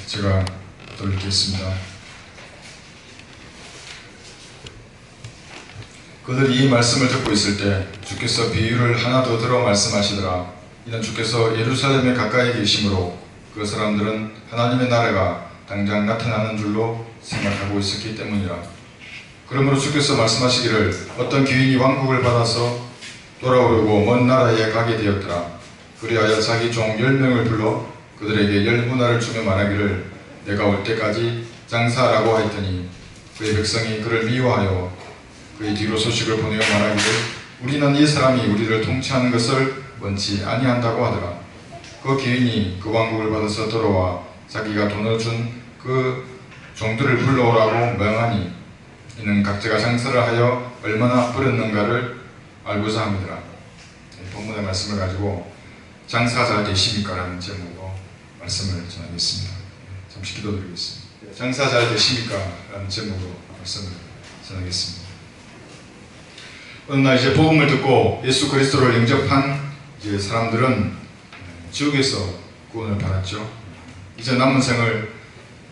제가 돌리겠습니다. 그들이 이 말씀을 듣고 있을 때 주께서 비유를 하나 더 들어 말씀하시더라. 이는 주께서 예루살렘에 가까이 계심으로 그 사람들은 하나님의 나라가 당장 나타나는 줄로 생각하고 있었기 때문이라. 그러므로 주께서 말씀하시기를 어떤 귀인이 왕국을 받아서 돌아오려고 먼 나라에 가게 되었더라. 그리하여 자기 종 10명을 불러 그들에게 10문화를 주며 말하기를 내가 올 때까지 장사하라고 하였더니 그의 백성이 그를 미워하여 그의 뒤로 소식을 보내어 말하기를 우리는 이 사람이 우리를 통치하는 것을 원치 아니한다고 하더라. 그 귀인이 그 왕국을 받아서 돌아와 자기가 돈을 준 그 종들을 불러오라고 명하니 이는 각자가 장사를 하여 얼마나 벌었는가를 알고자 합니다. 본문의 말씀을 가지고 장사 잘 되십니까? 라는 제목으로 말씀을 전하겠습니다. 잠시 기도드리겠습니다. 장사 잘 되십니까? 라는 제목으로 말씀을 전하겠습니다. 어느 날 이제 복음을 듣고 예수 그리스도를 영접한 이제 사람들은 지옥에서 구원을 받았죠. 이제 남은 생을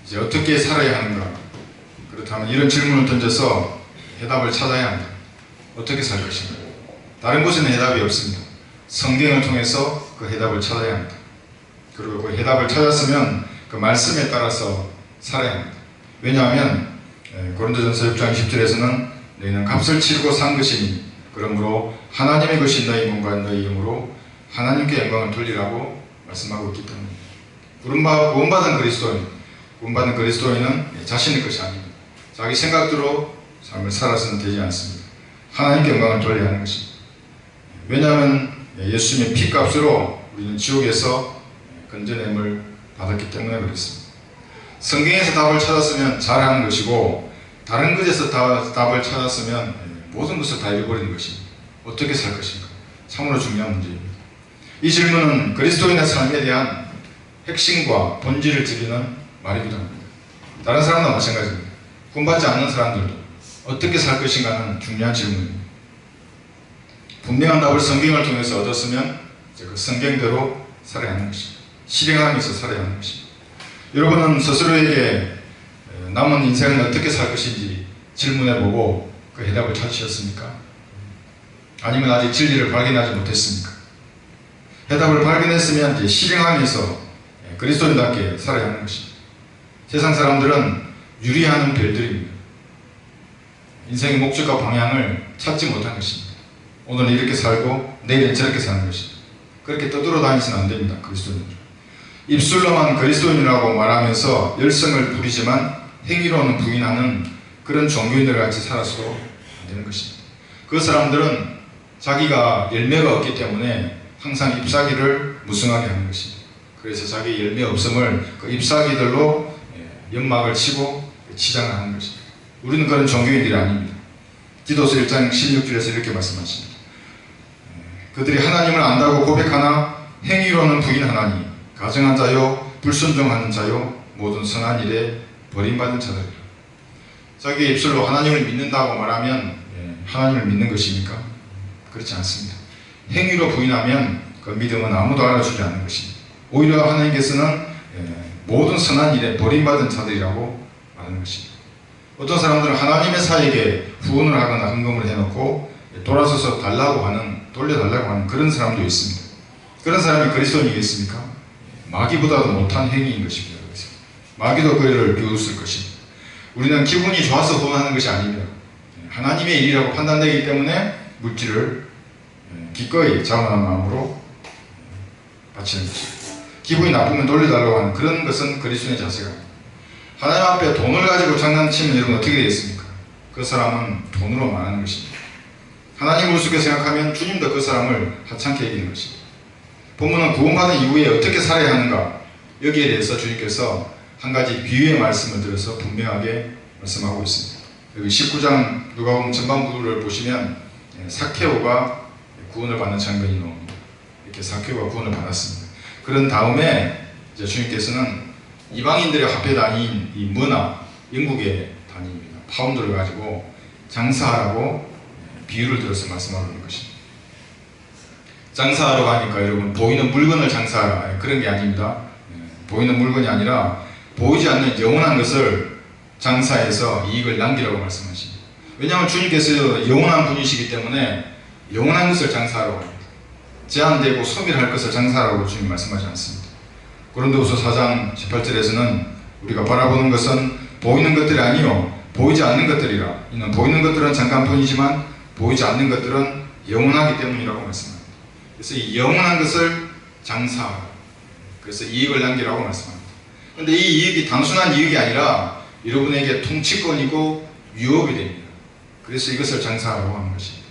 이제 어떻게 살아야 하는가? 그렇다면 이런 질문을 던져서 해답을 찾아야 합니다. 어떻게 살 것인가? 다른 곳에는 해답이 없습니다. 성경을 통해서 그 해답을 찾아야 합니다. 그리고 그 해답을 찾았으면 그 말씀에 따라서 살아야 합니다. 왜냐하면 고린도전서 6장 20절에서는 너희는 값을 치르고 산 것이니 그러므로 하나님의 것이 너희 몸과 너희 힘으로 하나님께 영광을 돌리라고 말씀하고 있기 때문입니다. 구원받은 그리스도인은 자신의 것이 아닙니다. 자기 생각대로 삶을 살아서는 되지 않습니다. 하나님께 영광을 돌려야 하는 것입니다. 왜냐하면 예수님의 피값으로 우리는 지옥에서 건져냄을 받았기 때문에 그렇습니다. 성경에서 답을 찾았으면 잘하는 것이고 다른 것에서 답을 찾았으면 모든 것을 다 잃어버리는 것입니다. 어떻게 살 것인가? 참으로 중요한 문제입니다. 이 질문은 그리스도인의 삶에 대한 핵심과 본질을 지키는 말이기도 합니다. 다른 사람도 마찬가지입니다. 구원받지 않는 사람들도 어떻게 살 것인가는 중요한 질문입니다. 분명한 답을 성경을 통해서 얻었으면 그 성경대로 살아야 하는 것입니다. 실행하면서 살아야 하는 것입니다. 여러분은 스스로에게 남은 인생을 어떻게 살 것인지 질문해보고 그 해답을 찾으셨습니까? 아니면 아직 진리를 발견하지 못했습니까? 해답을 발견했으면 이제 실행하면서 그리스도인답게 살아야 하는 것입니다. 세상 사람들은 유리하는 별들입니다. 인생의 목적과 방향을 찾지 못한 것입니다. 오늘은 이렇게 살고 내일은 저렇게 사는 것입니다. 그렇게 떠들어 다니시면 안 됩니다. 그리스도인들. 입술로만 그리스도인이라고 말하면서 열성을 부리지만 행위로는 부인하는 그런 종교인들 같이 살아서도 안 되는 것입니다. 그 사람들은 자기가 열매가 없기 때문에 항상 잎사귀를 무성하게 하는 것입니다. 그래서 자기 열매 없음을 그 잎사귀들로 연막을 치고 치장을 하는 것입니다. 우리는 그런 종교인들이 아닙니다. 디도서 1장 16절에서 이렇게 말씀하십니다. 그들이 하나님을 안다고 고백하나 행위로는 부인하나니 가증한 자요 불순종하는 자요 모든 선한 일에 버림받은 자들이라. 자기의 입술로 하나님을 믿는다고 말하면 하나님을 믿는 것입니까? 그렇지 않습니다. 행위로 부인하면 그 믿음은 아무도 알아주지 않는 것입니다. 오히려 하나님께서는 모든 선한 일에 버림받은 자들이라고 말하는 것입니다. 어떤 사람들은 하나님의 사에게 후원을 하거나 헌금을 해놓고 돌아서서 돌려달라고 하는 그런 사람도 있습니다. 그런 사람이 그리스도인이겠습니까? 마귀보다도 못한 행위인 것입니다. 마귀도 그를 비웃을 것입니다. 우리는 기분이 좋아서 후원하는 것이 아닙니다. 하나님의 일이라고 판단되기 때문에 물질을 기꺼이 자원한 마음으로 바치는 것입니다. 기분이 나쁘면 돌려달라고 하는 그런 것은 그리스도인의 자세가 아닙니다. 하나님 앞에 돈을 가지고 장난치면 여러분 어떻게 되겠습니까? 그 사람은 돈으로 말하는 것입니다. 하나님을 우습게 생각하면 주님도 그 사람을 하찮게 여기는 것입니다. 본문은 구원받은 이후에 어떻게 살아야 하는가, 여기에 대해서 주님께서 한 가지 비유의 말씀을 들어서 분명하게 말씀하고 있습니다. 여기 19장 누가복음 전반부를 보시면 삭개오가 구원을 받는 장면이 나옵니다. 이렇게 삭개오가 구원을 받았습니다. 그런 다음에 이제 주님께서는 이방인들의 화폐 단위인 이 문화, 영국의 단위입니다. 파운드를 가지고 장사하라고 비유를 들어서 말씀하고 있는 것입니다. 장사하러 가니까 여러분 보이는 물건을 장사하라, 그런 게 아닙니다. 보이는 물건이 아니라 보이지 않는 영원한 것을 장사해서 이익을 남기라고 말씀하십니다. 왜냐하면 주님께서 영원한 분이시기 때문에 영원한 것을 장사하라고 합니다. 제한되고 소멸할 것을 장사하라고 주님 말씀하지 않습니다. 고린도후서 4장 18절에서는 우리가 바라보는 것은 보이는 것들이 아니요 보이지 않는 것들이라. 이는 보이는 것들은 잠깐뿐이지만 보이지 않는 것들은 영원하기 때문이라고 말씀합니다. 그래서 이 영원한 것을 장사하라. 그래서 이익을 남기라고 말씀합니다. 그런데 이 이익이 단순한 이익이 아니라 여러분에게 통치권이고 유업이 됩니다. 그래서 이것을 장사하라고 하는 것입니다.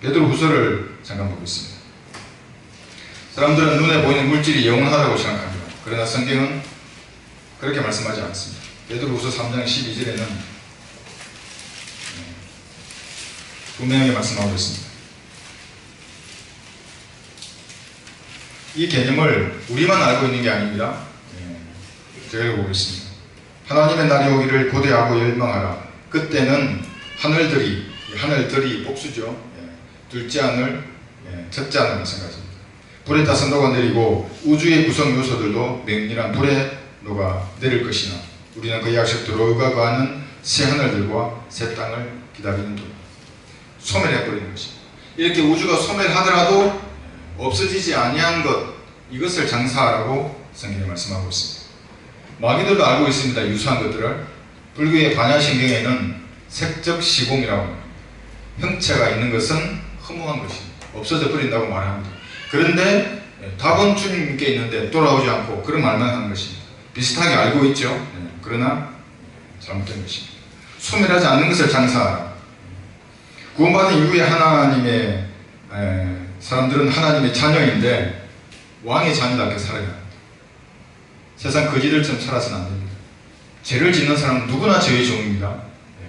베드로후서를 잠깐 보겠습니다. 사람들은 눈에 보이는 물질이 영원하다고 생각합니다. 그러나 성경은 그렇게 말씀하지 않습니다. 베드로후서 3장 12절에는 분명하게 말씀하고 있습니다. 이 개념을 우리만 알고 있는 게 아닙니다. 제가 읽어보겠습니다. 하나님의 날이 오기를 고대하고 열망하라. 그때는 하늘들이 복수죠. 둘째 하늘, 첫째 하늘 마찬가지입니다. 불에 타서 녹아내리고 우주의 구성 요소들도 맹렬한 불에 녹아 내릴 것이나 우리는 그 약속대로 의거하는 새 하늘들과 새 땅을 기다리는 동 소멸해버리는 것입니다. 이렇게 우주가 소멸하더라도 없어지지 아니한 것, 이것을 장사하라고 성경이 말씀하고 있습니다. 마귀들도 알고 있습니다. 유사한 것들을. 불교의 반야신경에는 색적 시공이라고 합니다. 형체가 있는 것은 허무한 것입니다. 없어져 버린다고 말합니다. 그런데 답은 주님께 있는데 돌아오지 않고 그런 말만 하는 것입니다. 비슷하게 알고 있죠. 그러나 잘못된 것입니다. 소멸하지 않는 것을 장사하라. 구원받은 이후에 하나님의 사람들은 하나님의 자녀인데 왕의 자녀답게 살아야 합니다. 세상 거지들처럼 살아서는 안 됩니다. 죄를 짓는 사람은 누구나 죄의 종입니다.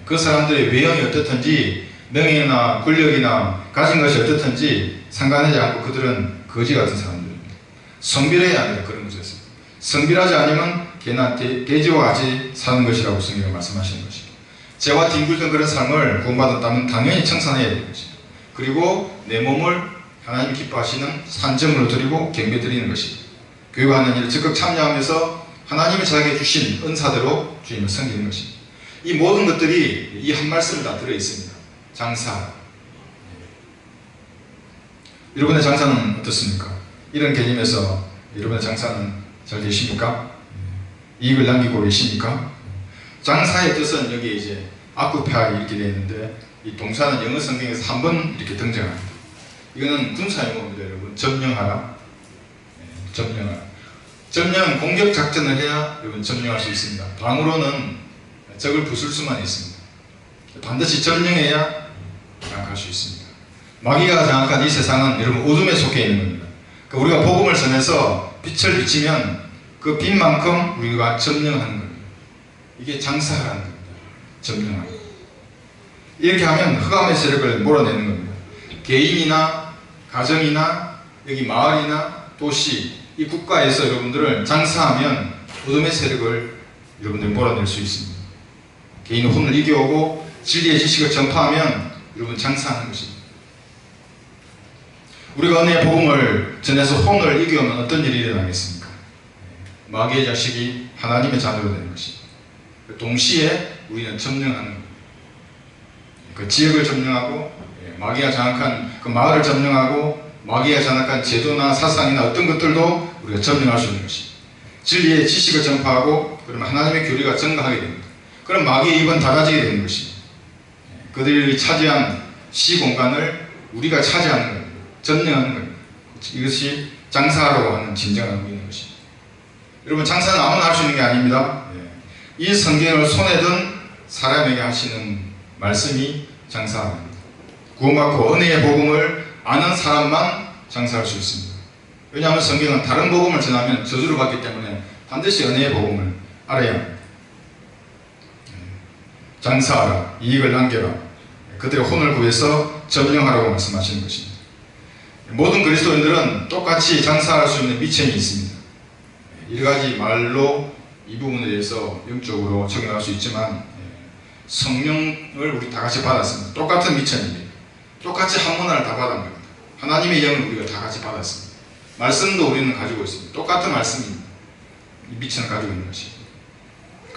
그 사람들의 외형이 어떻든지 명예나 권력이나 가진 것이 어떻든지 상관하지 않고 그들은 거지 같은 사람들입니다. 성별해야 합니다. 그런 것에서. 성별하지 않으면 개나 돼지와 같이 사는 것이라고 성경이 말씀하시는 것입니다. 죄와 뒹굴던 그런 삶을 구원받았다면 당연히 청산해야 되는 것입니다. 그리고 내 몸을 하나님 기뻐하시는 산정으로 드리고 경배 드리는 것입니다. 교회가 하는 일을 적극 참여하면서 하나님이 자기에게 주신 은사대로 주님을 섬기는 것입니다. 이 모든 것들이 이 한 말씀에 다 들어있습니다. 장사. 여러분의 장사는 어떻습니까? 이런 개념에서 여러분의 장사는 잘 되십니까? 이익을 남기고 계십니까? 장사의 뜻은 여기 이제 아쿠페아이 이렇게 되어 있는데 이 동사는 영어 성경에서 한 번 이렇게 등장합니다. 이거는 군사 용어입니다, 여러분. 점령하라. 점령하라. 점령, 공격 작전을 해야 여러분 점령할 수 있습니다. 방으로는 적을 부술 수만 있습니다. 반드시 점령해야 장악할 수 있습니다. 마귀가 장악한 이 세상은 여러분 어둠에 속해 있는 겁니다. 그러니까 우리가 복음을 전해서 빛을 비치면 그 빛만큼 우리가 점령하는 겁니다. 이게 장사하는 겁니다. 점령하는. 이렇게 하면 흑암의 세력을 몰아내는 겁니다. 개인이나 가정이나 여기 마을이나 도시, 이 국가에서 여러분들을 장사하면 어둠의 세력을 여러분들 몰아낼 수 있습니다. 개인의 혼을 이겨오고 진리의 지식을 전파하면 여러분 장사하는 것입니다. 우리가 은혜의 복음을 전해서 혼을 이겨오면 어떤 일이 일어나겠습니까? 마귀의 자식이 하나님의 자녀가 되는 것입니다. 동시에 우리는 점령하는 겁니다. 그 지역을 점령하고 마귀가 장악한 그 마을을 점령하고 마귀가 장악한 제도나 사상이나 어떤 것들도 우리가 점령할 수 있는 것입니다. 진리의 지식을 전파하고 그러면 하나님의 교리가 증가하게 됩니다. 그럼 마귀의 입은 닫아지게 되는 것입니다. 그들이 차지한 시공간을 우리가 차지하는 겁니다. 점령하는 겁니다. 이것이 장사라고 하는 진정한 의미인 것입니다. 여러분, 장사는 아무나 할 수 있는 게 아닙니다. 이 성경을 손에 든 사람에게 하시는 말씀이 장사입니다. 구원받고 은혜의 복음을 아는 사람만 장사할 수 있습니다. 왜냐하면 성경은 다른 복음을 전하면 저주를 받기 때문에 반드시 은혜의 복음을 알아야 합니다. 장사하라, 이익을 남겨라, 그들의 혼을 구해서 점령하라고 말씀하시는 것입니다. 모든 그리스도인들은 똑같이 장사할 수 있는 미천이 있습니다. 여러 가지 말로 이 부분에 대해서 영적으로 적용할 수 있지만 성령을 우리 다 같이 받았습니다. 똑같은 미천입니다. 똑같이 한 문화를 다 받은 겁니다. 하나님의 영을 우리가 다 같이 받았습니다. 말씀도 우리는 가지고 있습니다. 똑같은 말씀입니다. 이 미천을 가지고 있는 것입니다.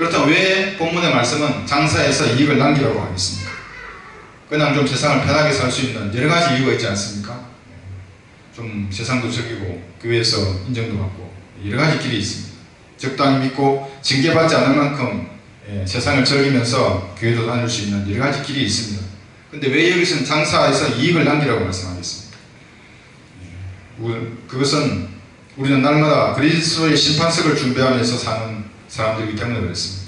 그렇다면 왜 본문의 말씀은 장사해서 이익을 남기라고 하겠습니까? 그냥 좀 세상을 편하게 살 수 있는 여러 가지 이유가 있지 않습니까? 좀 세상도 즐기고 교회에서 인정도 받고 여러 가지 길이 있습니다. 적당히 믿고 징계받지 않을 만큼 세상을 즐기면서 교회도 다닐 수 있는 여러 가지 길이 있습니다. 근데 왜 여기서는 장사해서 이익을 남기라고 말씀하겠습니까? 그것은 우리는 날마다 그리스도의 심판석을 준비하면서 사는 사람들이기 때문에 그렇습니다.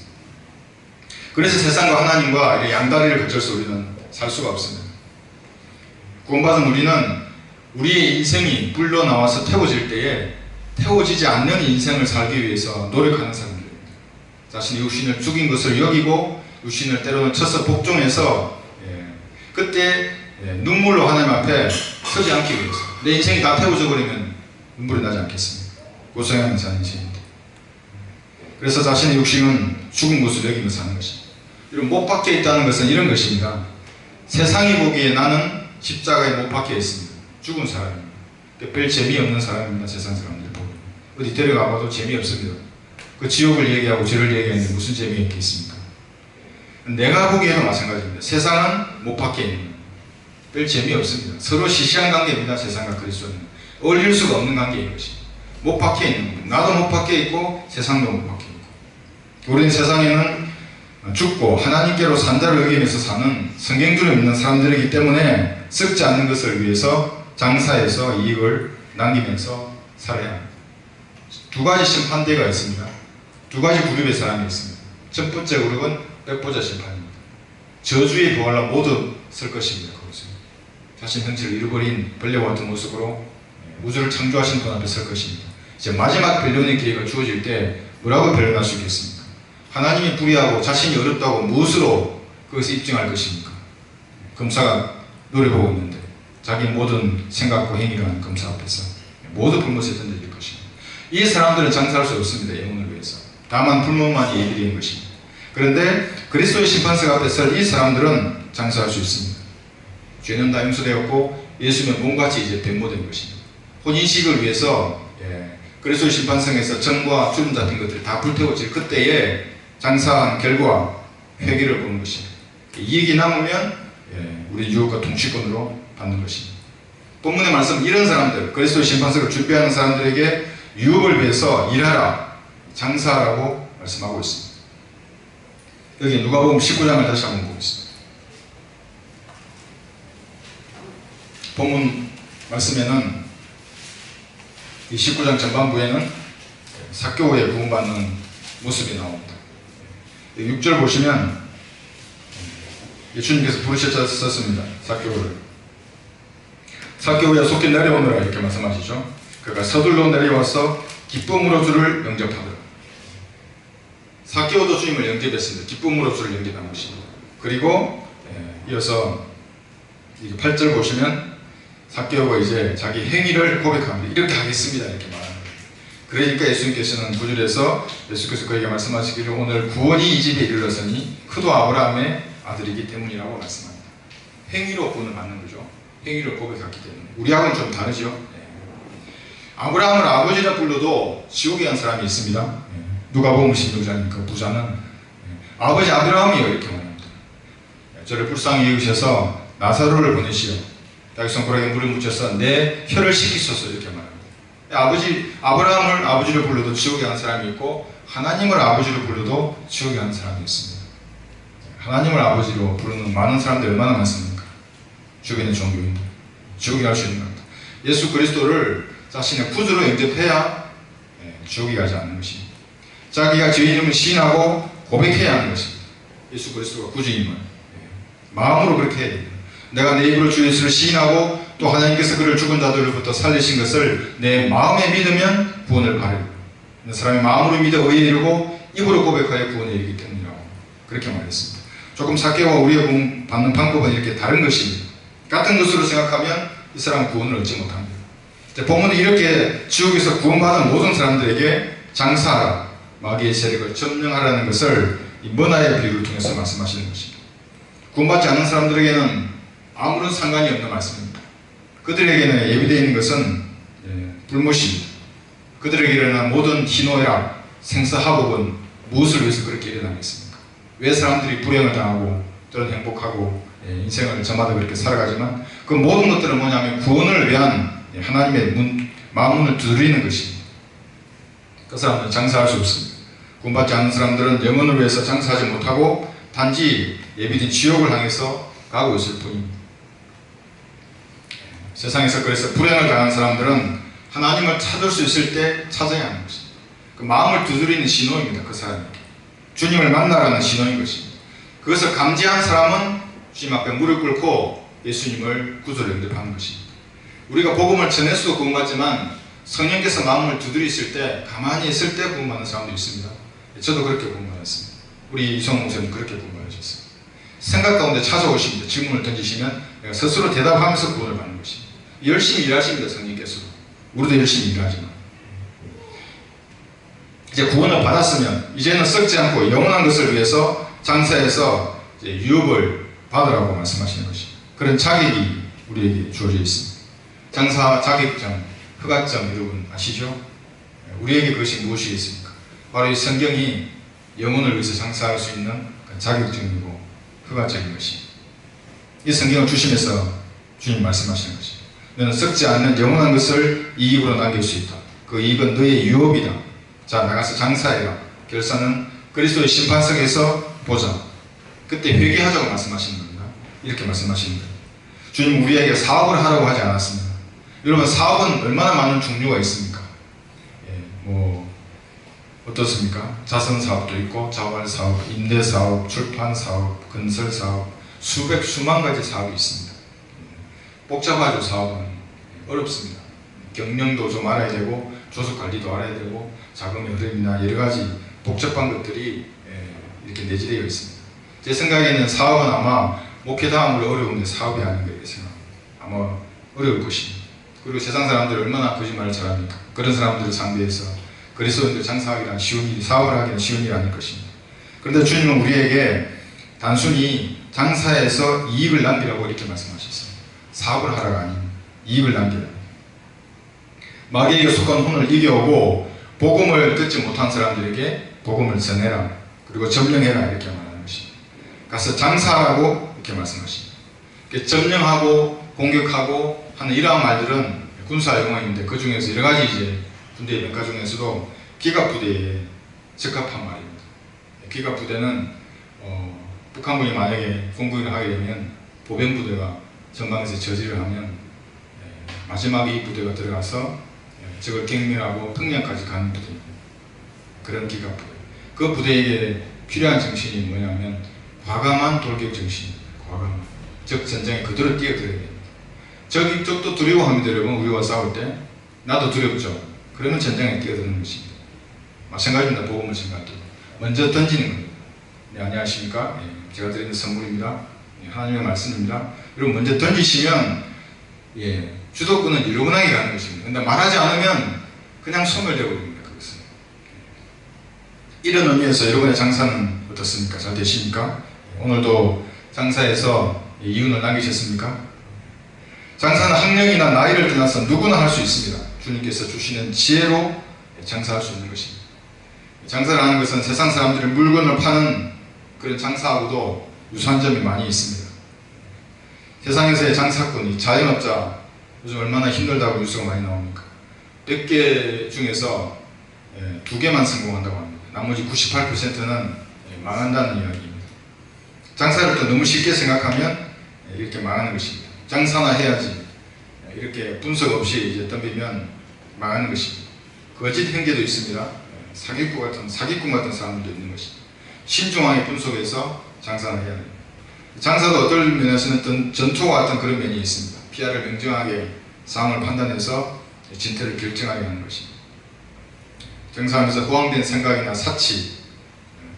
그래서 세상과 하나님과 양다리를 거쳐서 우리는 살 수가 없습니다. 구원받은 우리는 우리의 인생이 불러 나와서 태워질 때에 태워지지 않는 인생을 살기 위해서 노력하는 사람들입니다. 자신의 육신을 죽인 것을 여기고 육신을 때로는 쳐서 복종해서 그때 눈물로 하나님 앞에 서지 않기 위해서 내 인생이 다 태워져 버리면 눈물이 나지 않겠습니까? 고생하는 자는 인생입니다. 그래서 자신의 육신은 죽은 것을 여기면서 사는 것입니다. 이런 못 박혀 있다는 것은 이런 것입니다. 세상이 보기에 나는 십자가에 못 박혀 있습니다. 죽은 사람입니다. 별 재미없는 사람입니다. 세상 사람들이 보면 어디 데려가봐도 재미없습니다. 그 지옥을 얘기하고 죄를 얘기하는데 무슨 재미가 있습니까? 내가 보기에도 마찬가지입니다. 세상은 못 박혀 있는 거예요. 별 재미없습니다. 서로 시시한 관계입니다. 세상과 그리스도는 어울릴 수가 없는 관계인 것입니다. 못 박혀 있는 겁니다. 나도 못 박혀 있고 세상도 못 박혀 있고 우리는 세상에는 죽고 하나님께로 산자를 여기면서 사는 성경주를 믿는 사람들이기 때문에 썩지 않는 것을 위해서 장사해서 이익을 남기면서 살아야 합니다. 두 가지 심판대가 있습니다. 두 가지 그룹의 사람이 있습니다. 첫 번째 그룹은 백보자 심판입니다. 저주의 부활로 모두 쓸 것입니다. 그것은 자신 형체를 잃어버린 벌레와 같은 모습으로 우주를 창조하신 분 앞에 설 것입니다. 이제 마지막 변론의 기회가 주어질 때 뭐라고 변론할 수 있겠습니까? 하나님이 불의하고 자신이 어렵다고 무엇으로 그것을 입증할 것입니까? 검사가 노려보고 있는데 자기 모든 생각과 행위를 하는 검사 앞에서 모두 불못에 던져질 것입니다. 이 사람들은 장사할 수 없습니다. 영혼을 위해서. 다만 불못만이 예비된 것입니다. 그런데 그리스도의 심판석 앞에 설 이 사람들은 장사할 수 있습니다. 죄는 다 용서되었고 예수는 몸같이 이제 변모된 것입니다. 혼인식을 위해서 그리스도의 심판석에서 정과 주름 잡힌 것들이 다 불태워질 그때에 장사한 결과 회개를 보는 것입니다. 이익이 남으면 우리 유업과 통치권으로 받는 것입니다. 본문의 말씀 이런 사람들 그리스도의 심판석을 준비하는 사람들에게 유업을 위해서 일하라 장사하라고 말씀하고 있습니다. 여기 누가복음 19장을 다시 한번 보겠습니다. 본문 말씀에는 이 19장 전반부에는 삭개오 후에 구원받는 모습이 나옵니다. 6절 보시면 예수님께서 부르셨습니다. 삭개오를. 삭개오야 속히 내려오너라 이렇게 말씀하시죠. 그가 서둘러 내려와서 기쁨으로 주를 영접하더라. 삭개오도 주님을 영접했습니다. 기쁨으로 주를 영접한 것입니다. 그리고 이어서 8절 보시면 삭개오가 이제 자기 행위를 고백합니다. 이렇게 하겠습니다. 이렇게 말합니다. 그러니까 예수님께서는 9절에서 예수께서 그에게 말씀하시기를 오늘 구원이 이 집에 이르렀으니 그도 아브라함의 아들이기 때문이라고 말씀합니다. 행위로 구원을 받는 거죠. 행위를 고백했기 때문에. 우리하고는 좀 다르죠. 아브라함을 아버지라 불러도 지옥에 간 사람이 있습니다. 누가복음 16장 그 부자는 아버지 아브라함이요 이렇게 말합니다. 저를 불쌍히 여기셔서 나사로를 보내시오. 자기 손가락에 물을 묻혀서 내 혀를 씻기소서 이렇게 말합니다. 아브라함을 아버지로 불러도 지옥에 간 사람이 있고 하나님을 아버지로 불러도 지옥에 간 사람이 있습니다. 하나님을 아버지로 부르는 많은 사람들이 얼마나 많습니까? 주변의 종교인들 지옥에 갈 수 있는 겁니다. 예수 그리스도를 자신의 구주로 영접해야 지옥에 가지 않는 것입니다. 자기가 주의 이름을 시인하고 고백해야 하는 것입니다. 예수 그리스도가 구주임을 마음으로 그렇게 해야 됩니다. 내가 내 입으로 주 예수를 시인하고 또 하나님께서 그를 죽은 자들로부터 살리신 것을 내 마음에 믿으면 구원을 받으리라. 사람이 마음으로 믿어 의에 이르고 입으로 고백하여 구원에 이르기 때문이라고 그렇게 말했습니다. 조금 삭개오와 우리가 받는 방법은 이렇게 다른 것입니다. 같은 것으로 생각하면 이 사람은 구원을 얻지 못합니다. 본문은 이렇게 지옥에서 구원받은 모든 사람들에게 장사하라, 마귀의 세력을 점령하라는 것을 이 문화의 비유를 통해서 말씀하시는 것입니다. 구원받지 않는 사람들에게는 아무런 상관이 없는 말씀입니다. 그들에게는 예비되어 있는 것은 불못입니다. 그들에게 일어난 모든 희노애락, 생사하복은 무엇을 위해서 그렇게 일어나겠습니까? 왜 사람들이 불행을 당하고 또는 행복하고 인생을 저마다 그렇게 살아가지만 그 모든 것들은 뭐냐면 구원을 위한 하나님의 마음문을 두드리는 것입니다. 그 사람들은 장사할 수 없습니다. 구원받지 않는 사람들은 영혼을 위해서 장사하지 못하고 단지 예비된 지옥을 향해서 가고 있을 뿐입니다. 세상에서 그래서 불행을 당한 사람들은 하나님을 찾을 수 있을 때 찾아야 하는 것입니다. 그 마음을 두드리는 신호입니다. 그 사람에게 주님을 만나라는 신호인 것입니다. 그것을 감지한 사람은 주님 앞에 무릎 꿇고 예수님을 구주로 영접하는 것입니다. 우리가 복음을 전해서도 구원받지만 성령께서 마음을 두드리실 때 가만히 있을 때 구원받는 사람도 있습니다. 저도 그렇게 구원받았습니다. 우리 이성호 목사님 그렇게 구원받으셨습니다. 생각 가운데 찾아오십니다. 질문을 던지시면 내가 스스로 대답하면서 구원을 받는 것입니다. 열심히 일하십니다. 성령께서도. 우리도 열심히 일하지만 이제 구원을 받았으면 이제는 썩지 않고 영원한 것을 위해서 장사해서 이제 유업을 받으라고 말씀하시는 것입니다. 그런 자격이 우리에게 주어져 있습니다. 장사 자격증, 허가증 여러분 아시죠? 우리에게 그것이 무엇이겠습니까? 바로 이 성경이 영혼을 위해서 장사할 수 있는 자격증이고 허가증인 것입니다. 이 성경을 주시면서 주님 말씀하시는 것입니다. 너는 썩지 않는 영원한 것을 이익으로 남길 수 있다. 그 이익은 너의 유업이다. 자, 나가서 장사해라. 결산은 그리스도의 심판석에서 보자. 그때 회개하자고 말씀하시는 겁니다. 이렇게 말씀하시는 거예요. 주님 우리에게 사업을 하라고 하지 않았습니다. 여러분 사업은 얼마나 많은 종류가 있습니까? 어떻습니까? 자선사업도 있고 자활사업, 임대사업, 출판사업, 건설사업 수만 가지 사업이 있습니다. 복잡하죠. 사업은 어렵습니다. 경영도 좀 알아야 되고 조직관리도 알아야 되고 자금의 흐름이나 여러가지 복잡한 것들이 이렇게 내재되어 있습니다. 제 생각에는 사업은 아마 목회 다음으로 어려운데 사업이 아닌가 이렇게 생각합니다. 아마 어려울 것입니다. 그리고 세상 사람들이 얼마나 거짓말을 잘합니까? 그런 사람들을 상대해서 그리스도인들 장사하기란 쉬운 일이, 사업을 하기는 쉬운 일이 아닐 것입니다. 그런데 주님은 우리에게 단순히 장사해서 이익을 남기라고 이렇게 말씀하셨습니다. 사업을 하라가 아닙니다. 이익을 남기라. 마귀에게 속한 혼을 이겨오고 복음을 듣지 못한 사람들에게 복음을 전해라. 그리고 점령해라 이렇게 말하는 것입니다. 가서 장사하라고 이렇게 말씀하십니다. 점령하고 공격하고 하는 이러한 말들은 군사 용어인데 그 중에서 여러 가지 이제 군대의 명가 중에서도 기갑부대에 적합한 말입니다. 기갑부대는 북한군이 만약에 공격을 하게 되면 보병부대가 전방에서 저지를 하면 마지막에 이 부대가 들어가서 적을 경멸하고 평양까지 가는 부대입니다. 그런 기갑부대. 그 부대에게 필요한 정신이 뭐냐면 과감한 돌격 정신입니다. 과감한. 적 전장에 그대로 뛰어들어야 됩니다. 적도 두려워합니다. 여러분 우리와 싸울 때 나도 두렵죠. 그러면 전장에 뛰어드는 것입니다. 마찬가지입니다. 복음을 전할 때 먼저 던지는 겁니다. 네, 안녕하십니까? 제가 드리는 선물입니다. 하나님의 말씀입니다. 여러분 먼저 던지시면 주도권은 일어나게 가는 것입니다. 그런데 말하지 않으면 그냥 소멸되어 버립니다. 그것은. 이런 의미에서 여러분의 장사는 어떻습니까? 잘 되십니까? 오늘도 장사에서 이윤을 남기셨습니까? 장사는 학력이나 나이를 떠나서 누구나 할 수 있습니다. 주님께서 주시는 지혜로 장사할 수 있는 것입니다. 장사를 하는 것은 세상 사람들이 물건을 파는 그런 장사하고도 유사한 점이 많이 있습니다. 세상에서의 장사꾼이 자영업자 요즘 얼마나 힘들다고 뉴스가 많이 나옵니까? 100개 중에서 2개만 성공한다고 합니다. 나머지 98%는 망한다는 이야기입니다. 장사를 또 너무 쉽게 생각하면 이렇게 망하는 것입니다. 장사나 해야지 이렇게 분석 없이 이제 덤비면 망하는 것입니다. 거짓 행계도 있습니다. 사기꾼 같은 사람들도 있는 것입니다. 신중하게 분석해서 장사를 해야 됩니다. 장사도 어떤 면에서는 전투와 같은 그런 면이 있습니다. 피해를 명정하게 상황을 판단해서 진퇴를 결정하게 하는 것입니다. 장사하면서 허황된 생각이나 사치,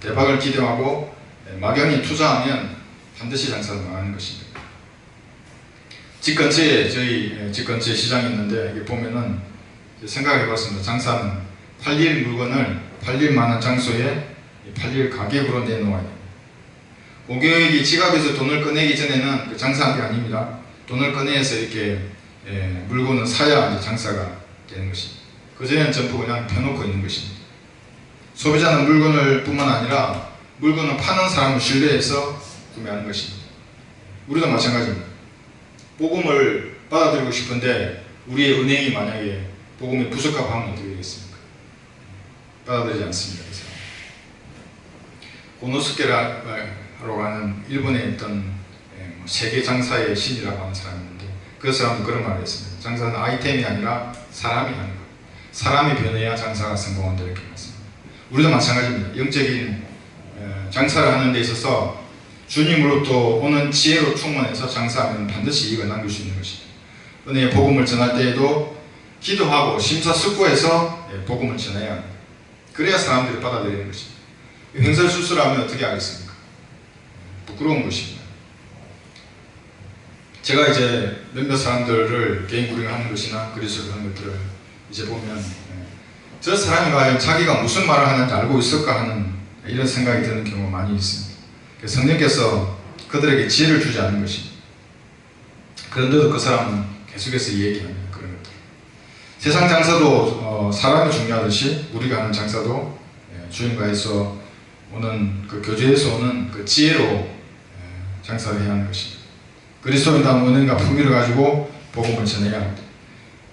대박을 기대하고 막연히 투자하면 반드시 장사를 망하는 것입니다. 집 근처에 저희 집 근처에 시장이 있는데 여기 보면은 생각해봤습니다. 장사는 팔릴 물건을 팔릴 만한 장소에 팔릴 가격으로 내놓아야 됩니다. 고객이 지갑에서 돈을 꺼내기 전에는 그 장사한 게 아닙니다. 돈을 꺼내서 이렇게 물건을 사야 이제 장사가 되는 것입니다. 그전에는 전부 그냥 펴놓고 있는 것입니다. 소비자는 물건을 뿐만 아니라 물건을 파는 사람을 신뢰해서 구매하는 것입니다. 우리도 마찬가지입니다. 복음을 받아들이고 싶은데 우리의 은행이 만약에 복음이 부족하면 어떻게 되겠습니까? 받아들이지 않습니다. 그래서 고노스케라로 가는 일본에 있던 세계 장사의 신이라고 하는 사람이 있는데 그 사람도 그런 말을 했습니다. 장사는 아이템이 아니라 사람이 하는 것. 사람이 변해야 장사가 성공한다 이렇게 말씀합니다. 우리도 마찬가지입니다. 영적인 장사를 하는 데 있어서 주님으로부터 오는 지혜로 충만해서 장사하면 반드시 이익을 남길 수 있는 것입니다. 은혜의 복음을 전할 때에도 기도하고 심사숙고해서 복음을 전해야 합니다. 그래야 사람들이 받아들이는 것입니다. 횡설수설하면 어떻게 하겠습니까? 부끄러운 것입니다. 제가 이제 몇몇 사람들을 개인 구령하는 것이나 그리스도를 하는 것들을 이제 보면 저 사람이 과연 자기가 무슨 말을 하는지 알고 있을까 하는 이런 생각이 드는 경우가 많이 있습니다. 성령께서 그들에게 지혜를 주지 않는 것입니다. 그런데도 그 사람은 계속해서 얘기합니다. 그런 것들. 세상 장사도 사람이 중요하듯이 우리가 하는 장사도 주님과에서 오는 그 교제에서 오는 그 지혜로 장사를 해야 하는 것입니다. 그리스도인다운 은혜가 품위를 가지고 복음을 전해야 합니다.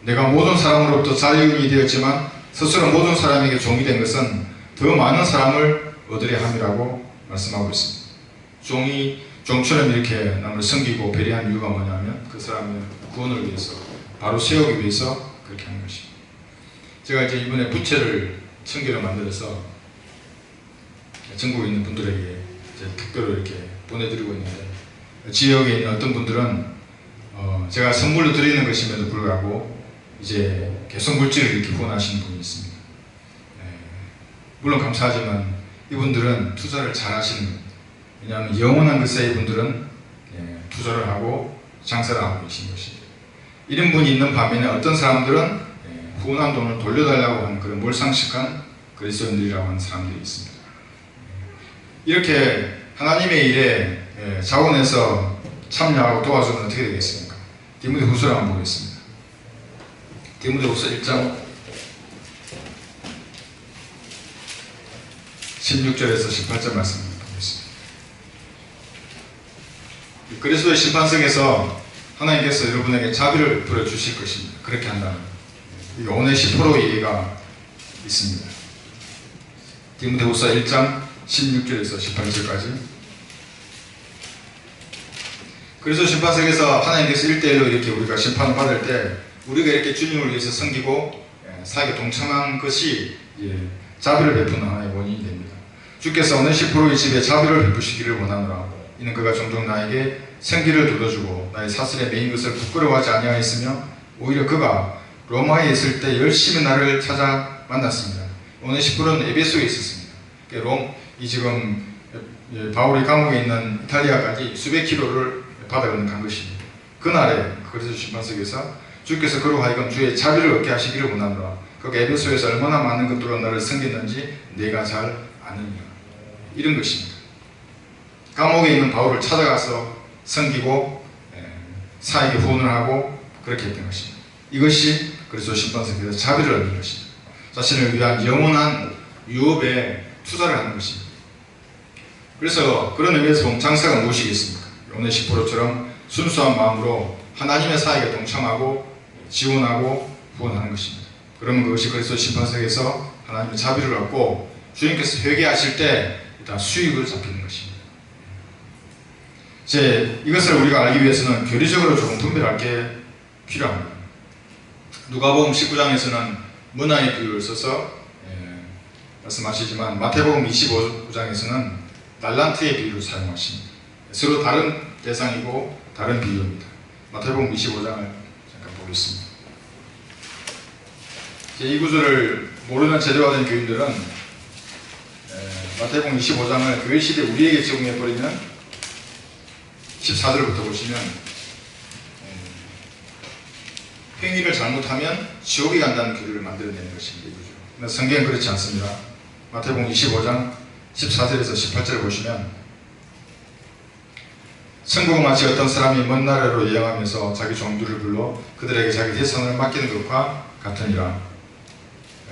내가 모든 사람으로부터 자유인이 되었지만 스스로 모든 사람에게 종이 된 것은 더 많은 사람을 얻으려 함이라고 말씀하고 있습니다. 종처럼 이렇게 남을 섬기고 배려한 이유가 뭐냐면 그 사람의 구원을 위해서 바로 세우기 위해서 그렇게 하는 것입니다. 제가 이제 이번에 부채를 1000개를 만들어서 전국에 있는 분들에게 이제 특별히 이렇게 보내드리고 있는데 지역에 있는 어떤 분들은 제가 선물로 드리는 것임에도 불구하고 이제 계속 물질을 이렇게 후원하시는 분이 있습니다. 물론 감사하지만 이분들은 투자를 잘 하시는 겁니다. 왜냐하면 영원한 것에 이분들은 투자를 하고 장사를 하고 계신 것입니다. 이런 분이 있는 반면에 어떤 사람들은 후원한 돈을 돌려달라고 하는 그런 몰상식한 그리스도인들이라고 하는 사람들이 있습니다. 이렇게 하나님의 일에 자원해서 참여하고 도와주면 어떻게 되겠습니까? 디모데후서를 한번 보겠습니다. 디모데후서 1장 16절에서 18절 말씀을 보겠습니다. 그리스도의 심판석에서 하나님께서 여러분에게 자비를 부려주실 것입니다. 그렇게 한다면 이게 오네시포로의 예가 있습니다. 디모데후서 1장 16절에서 18절까지. 그래서 심판석에서 하나님께서 1대1로 이렇게 우리가 심판을 받을 때 우리가 이렇게 주님을 위해서 섬기고 사역에 동참한 것이 자비를 베푸는 하나의 원인이 됩니다. 주께서 오네시포로의 집에 자비를 베푸시기를 원하노라. 이는 그가 종종 나에게 생기를 돋워주고 나의 사슬에 매인 것을 부끄러워하지 아니하였으며 오히려 그가 로마에 있을 때 열심히 나를 찾아 만났습니다. 오네시포로는 에베소에 있었습니다. 지금 바울이 감옥에 있는 이탈리아까지 수백 킬로를 바다를 간 것입니다. 그날에 그리스도 심판석에서 주께서 그로 하여금 주의 자비를 얻게 하시기를 원하노라. 그가 에베소에서 얼마나 많은 것들로 나를 섬겼는지 내가 잘 아느니라. 이런 것입니다. 감옥에 있는 바울을 찾아가서 섬기고 사에게 후원을 하고 그렇게 했던 것입니다. 이것이 그리스도 심판석에서 자비를 얻는 것입니다. 자신을 위한 영원한 유업에 투자를 하는 것입니다. 그래서 그런 의미에서 보면 장사가 무엇이겠습니까? 오네시포로처럼 순수한 마음으로 하나님의 사역에 동참하고 지원하고 후원하는 것입니다. 그러면 그것이 그리스도 심판석에서 하나님의 자비를 얻고 주님께서 회개하실 때 일단 수익을 잡히는 것입니다. 이것을 우리가 알기 위해서는 교리적으로 조금 분별할 게 필요합니다. 누가복음 19장에서는 문화의 비유를 써서 말씀하시지만 마태복음 25장에서는 달란트의 비유를 사용하십니다. 서로 다른 대상이고 다른 비유입니다. 마태복음 25장을 잠깐 보겠습니다. 이 구절을 모르는 제도화된 교인들은 마태복음 25장을 교회 시대 우리에게 적용해버리면 14절부터 보시면 행위를 잘못하면 지옥에 간다는 교리를 만들어내는 것입니다. 그런데 성경은 그렇지 않습니다. 마태복음 25장 14절에서 18절을 보시면 천국은 마치 어떤 사람이 먼 나라로 여행하면서 자기 종들을 불러 그들에게 자기 재산을 맡기는 것과 같으니라.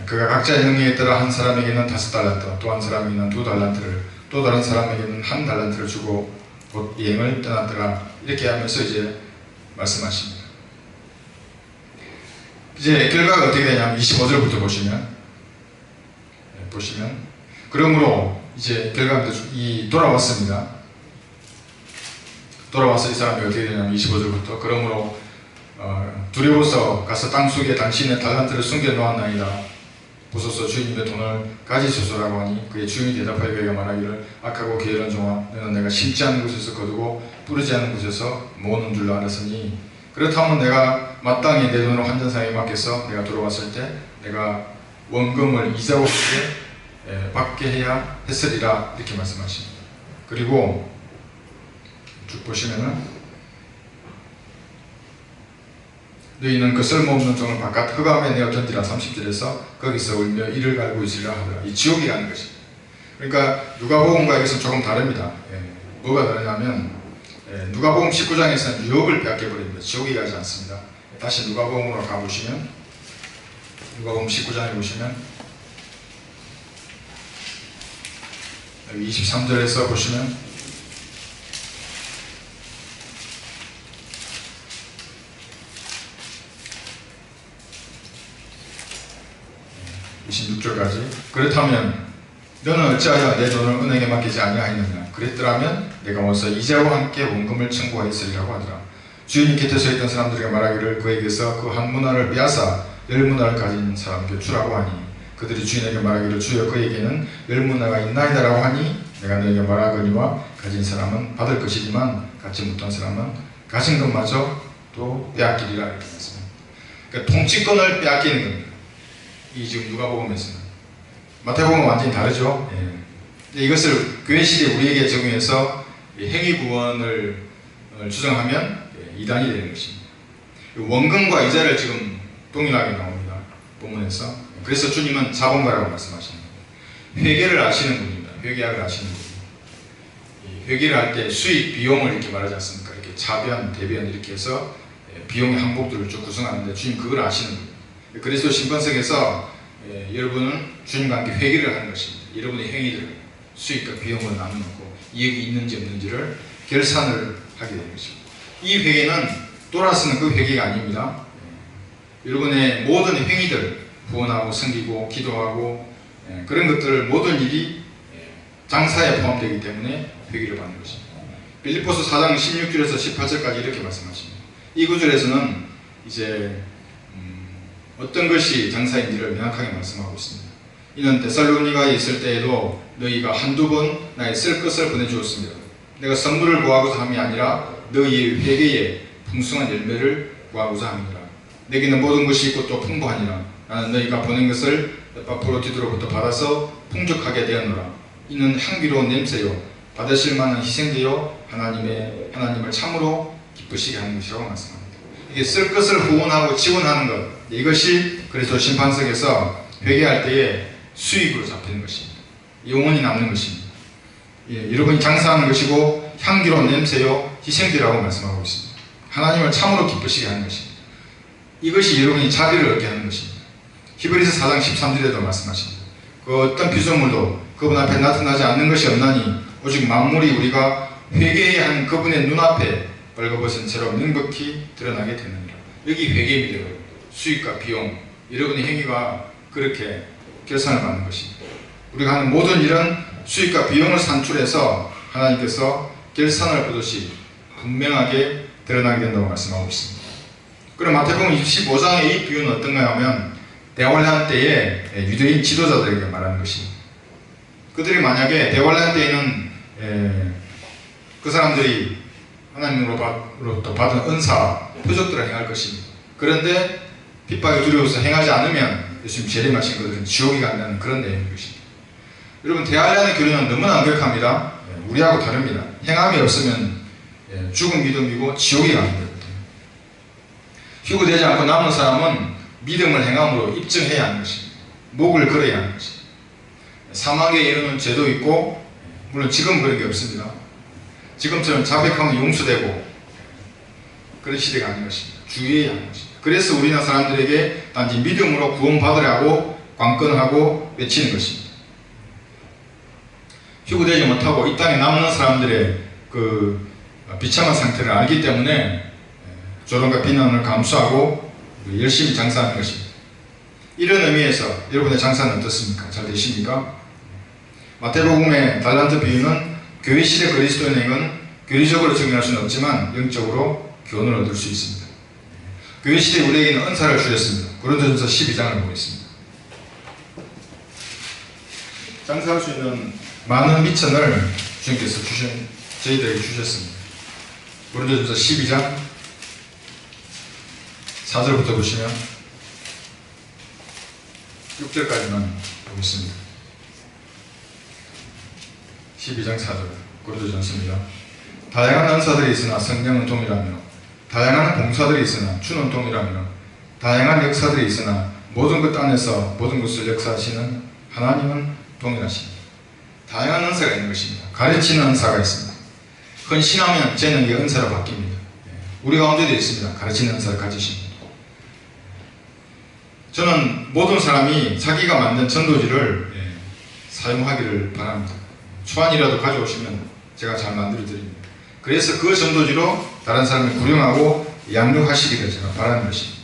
그가 각자의 능력에 따라 한 사람에게는 5달란트, 또 한 사람에게는 2달란트를, 또 다른 사람에게는 1달란트를 주고 곧 여행을 떠났더라. 이렇게 하면서 이제 말씀하십니다. 이제 결과가 어떻게 되냐면 25절부터 보시면 그러므로 이제 결과가 돌아왔습니다. 돌아와서 이 사람이 어떻게 되냐면 25절부터 그러므로 두려워서 가서 땅 속에 당신의 달란트를 숨겨 놓았나이다. 보소서 주인님의 돈을 가지소서라고 하니 그의 주인이 대답하여 그에게 말하기를 악하고 게으른 종아 너는 내가 심지 않은 곳에서 거두고 뿌리지 않은 곳에서 모으는 줄로 알았으니 그렇다면 내가 마땅히 내 돈을 환전상에 맡겨서 내가 돌아왔을 때 내가 원금을 이자와 함께 받게 해야 했으리라. 이렇게 말씀하십니다. 그리고 쭉 보시면은 너희는 그 쓸모없는 종을 바깥 흑암에 내어 던지라. 30절에서 거기서 울며 이를 갈고 있으리라 하더라. 이 지옥이라는 것입니다. 그러니까 누가복음과 여기서 조금 다릅니다. 뭐가 다르냐면 누가복음 19장에서는 유업을 빼앗겨버립니다. 지옥에 가지 않습니다. 다시 누가복음으로 가보시면 누가복음 19장에 보시면 여기 23절에서 보시면 26절까지 그렇다면 너는 어찌하여 내 돈을 은행에 맡기지 아니하였느냐. 그랬더라면 내가 와서 이자와 함께 원금을 청구하였으리라고 하더라. 주인이 곁에 서 있던 사람들에게 말하기를 그에게서 그 한 문화를 빼앗아 10문화를 가진 사람에게 주라고 하니 그들이 주인에게 말하기를 주여 그에게는 10문화가 있나이다 라고 하니 내가 너에게 말하거니와 가진 사람은 받을 것이지만 갖지 못한 사람은 가진 것마저 또 빼앗기리라. 이렇게 했습니다. 그러니까 통치권을 빼앗기는 겁니다. 이 지금 누가복음에서는. 마태복음은 완전히 다르죠. 이것을 교회시대 우리에게 적용해서 행위구원을 주장하면 이단이 되는 것입니다. 원금과 이자를 지금 동일하게 나옵니다. 본문에서. 그래서 주님은 자본가라고 말씀하십니다. 회계를 아시는 분입니다. 회계학을 아시는 분입니다. 회계를 할 때 수익, 비용을 이렇게 말하지 않습니까? 이렇게 차변, 대변 이렇게 해서 비용의 항목들을 쭉 구성하는데 주님 그걸 아시는 분입니다. 그리스도 신번석에서 여러분은 주님과 함께 회개를 하는 것입니다. 여러분의 행위들을 수익과 비용으로 나누고 이익이 있는지 없는지를 결산을 하게 되는 것입니다. 이 회개는 돌아서는 그 회개가 아닙니다. 여러분의 모든 행위들, 구원하고 섬기고 기도하고 그런 것들 모든 일이 장사에 포함되기 때문에 회개를 받는 것입니다. 빌립보서 4장 16절에서 18절까지 이렇게 말씀하십니다. 이 구절에서는 이제 어떤 것이 장사인지를 명확하게 말씀하고 있습니다. 이는 데살로니가에 있을 때에도 너희가 한두 번 나의 쓸 것을 보내주었습니다. 내가 선물을 구하고자 함이 아니라 너희의 회개에 풍성한 열매를 구하고자 함이라. 내게는 모든 것이 있고 또 풍부하니라. 나는 너희가 보낸 것을 에파프로디토로부터 받아서 풍족하게 되었노라. 이는 향기로운 냄새요 받으실 만한 희생되어 하나님을 참으로 기쁘시게 하는 것이라고 말씀합니다. 이게 쓸 것을 후원하고 지원하는 것, 이것이 그리스도 심판석에서 회개할 때에 수익으로 잡히는 것입니다. 영원히 남는 것입니다. 여러분이 장사하는 것이고 향기로운 냄새요 희생되라고 말씀하고 있습니다. 하나님을 참으로 기쁘시게 하는 것입니다. 이것이 여러분이 자비를 얻게 하는 것입니다. 히브리서 4장 13절에도 말씀하십니다. 그 어떤 피조물도 그분 앞에 나타나지 않는 것이 없나니 오직 만물이 우리가 회개해야 하는 그분의 눈앞에 벌거벗은 채로 명백히 드러나게 되느니라. 여기 회개입니다. 수익과 비용, 여러분의 행위가 그렇게 결산을 받는 것입니다. 우리가 하는 모든 일은 수익과 비용을 산출해서 하나님께서 결산을 보듯이 분명하게 드러나게 된다고 말씀하고 있습니다. 그럼 마태복음 25장의 이 비유는 어떤가 하면 대환란 때에 유대인 지도자들에게 말하는 것입니다. 그들이 만약에 대환란 때에는 그 사람들이 하나님으로부터 받은 은사, 표적들을 행할 것입니다. 그런데 핍박이 두려워서 행하지 않으면 예수님 재림하신 것들은 지옥에 간다는 그런 내용인 것입니다. 여러분 대환란의 교리는 너무나 완벽합니다. 우리하고 다릅니다. 행함이 없으면 죽은 믿음이고 지옥에 가는 거거든요. 휴거되지 않고 남은 사람은 믿음을 행함으로 입증해야 하는 것입니다. 목을 걸어야 하는 것입니다. 사망에 이르는 죄도 있고 물론 지금 그런 게 없습니다. 지금처럼 자백하면 용서되고 그런 시대가 아닌 것입니다. 주의해야 하는 것입니다. 그래서 우리나라 사람들에게 단지 믿음으로 구원받으라고 관건하고 외치는 것입니다. 휴구되지 못하고 이 땅에 남는 사람들의 그 비참한 상태를 알기 때문에 조롱과 비난을 감수하고 열심히 장사하는 것입니다. 이런 의미에서 여러분의 장사는 어떻습니까? 잘 되십니까? 마태복음의 달란트 비유는 교회시대 그리스도인에게는 교리적으로 적용할 수는 없지만 영적으로 교훈을 얻을 수 있습니다. 교회시대 우리에게는 은사를 주셨습니다. 고린도전서 12장을 보겠습니다. 장사할 수 있는 많은 미천을 주님께서 저희들에게 주셨습니다. 고린도전서 12장 4절부터 보시면 6절까지만 보겠습니다. 12장 4절 고린도전서입니다. 다양한 은사들이 있으나 성령은 동일하며 다양한 봉사들이 있으나 주는 동일하며 다양한 역사들이 있으나 모든 것 안에서 모든 것을 역사하시는 하나님은 동일하십니다. 다양한 은사가 있는 것입니다. 가르치는 은사가 있습니다. 헌신하면 쟤는 이 은사로 바뀝니다. 우리 가운데도 있습니다. 가르치는 은사를 가지신 분. 저는 모든 사람이 자기가 만든 전도지를 사용하기를 바랍니다. 초안이라도 가져오시면 제가 잘 만들어 드립니다. 그래서 그 전도지로 다른 사람을 구령하고 양육하시기를 제가 바라는 것입니다.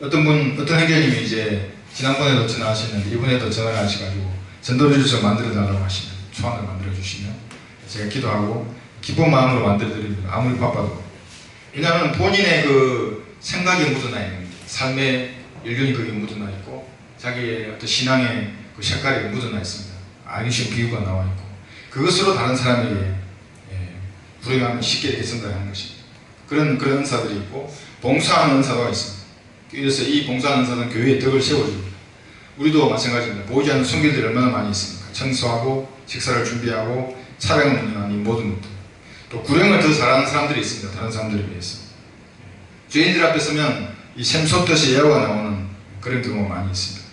어떤 형제님이 이제 지난번에도 전화하셨는데 이번에도 전화를 하셔가지고 전도지를 좀 만들어 달라고 하시면 초안을 만들어 주시면 제가 기도하고 기쁜 마음으로 만들어 드립니다. 아무리 바빠도. 왜냐하면 본인의 그 생각이 묻어나 있는 겁니다. 삶의 연륜이 거기에 묻어나 있고 자기의 어떤 신앙의 그 색깔이 묻어나 있습니다. 알기 쉬운 비유가 나와 있고 그것으로 다른 사람에게 불행하면 쉽게 개선당하는 것입니다. 그런 은사들이 있고 봉사하는 은사가 있습니다. 그래서 이 봉사하는 은사는 교회의 덕을 세워줍니다. 우리도 마찬가지입니다. 보이지 않는 손길들이 얼마나 많이 있습니까? 청소하고 식사를 준비하고 차량을 운영하는 이 모든 것들. 또 구령을 더 잘하는 사람들이 있습니다. 다른 사람들에 비해서. 죄인들 앞에 서면 이 샘솟듯이 예화가 나오는 그런 경우가 많이 있습니다.